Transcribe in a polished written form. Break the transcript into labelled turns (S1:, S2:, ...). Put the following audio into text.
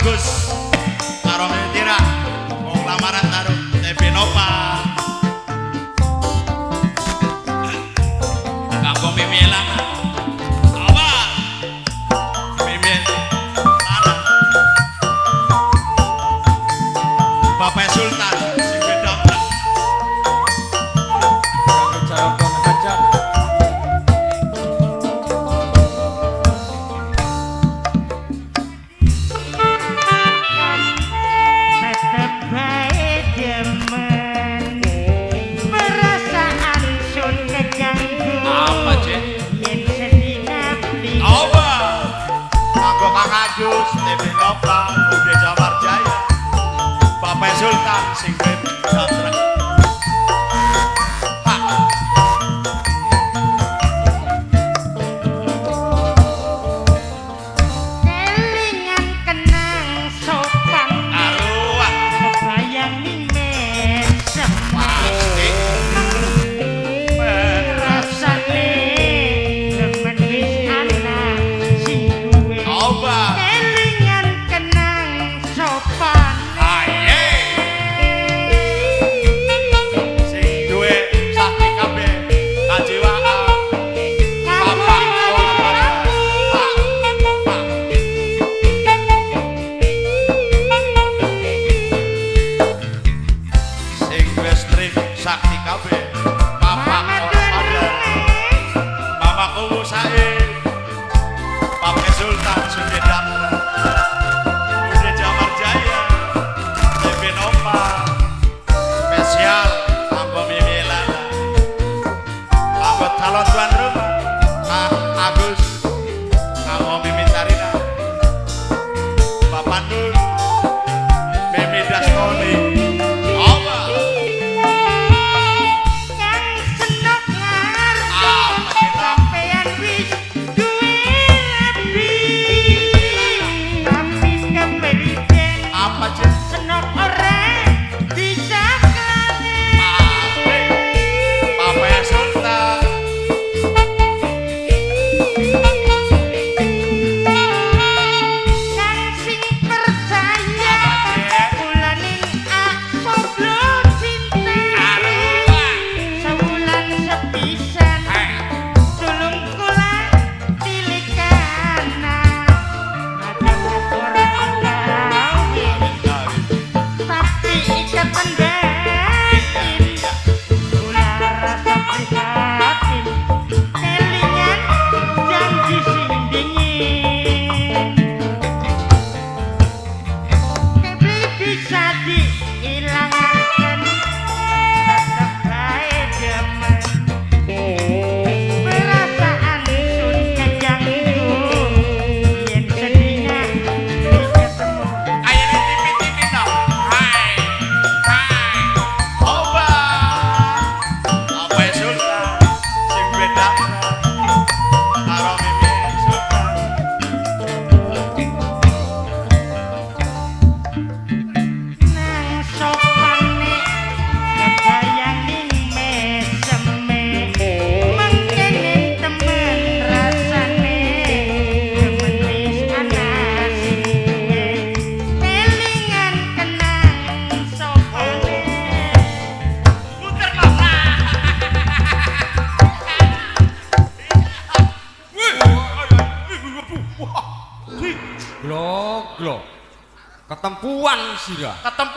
S1: Agus karo Tira wong lamaran karo TB Nova kanggo mimilan apa mimil ana Bapak Sultan sing beda
S2: kanggo calon hajat
S1: Agus, TB Nova, Ude Jamar Jaya, Bapak Sultan, sing Santra.
S3: Kelingan kenang sopan,
S1: Aruah,
S3: kebayang ning mesem.
S1: pasti.
S3: Rasane demen wis ana sing duwe.
S1: Coba.
S3: Kelingan kenang sopan,
S1: Aye. Sing duwe sakti kabeh, kajiwaan. Bapak, sing duwe strik sakti kabeh. Bapak ora padha. Mamaku sae. Bapak Sultan Sudedan. Ude Jamar Jaya. TB Nova. Spesial kanggo Mimi Lala. Kanggo calon tuan rumah. Kak Agus. Kanggo Mimi Tarina. Bapak Nur. Mimi Dastoni. Apa?
S3: yang senok ngarep.
S1: Apa kita?
S3: Sampeyan wis duwe lebih. Tapi kepriben
S1: Apa cek?
S3: senok ora bisa klanen.
S1: Bapak Sultan.
S3: Kang sing percaya bulaning asoblo cinta. Sewulan sepisan tulung kula tilikana. Kadang ora gawe tapi ikatan batin. Kula rasa prihatin kelingan janji sing dingin. Kebli bisa diilangaken tetep bae demen. Perasaan sun kejang yen sedihnya ketemu.
S1: Ayo nih tipi-tipi dong. Hai. Hai. Oba. Bapak Sultan. Sing beda. Karo Mimi Sultan.
S3: Nang sopane kebayang ning meseme mengkene temen rasane demen wis ana sing duwe kelingan kenang sopane
S1: Puter Bapak.
S2: glok glok ketempuan sira
S1: Ketemu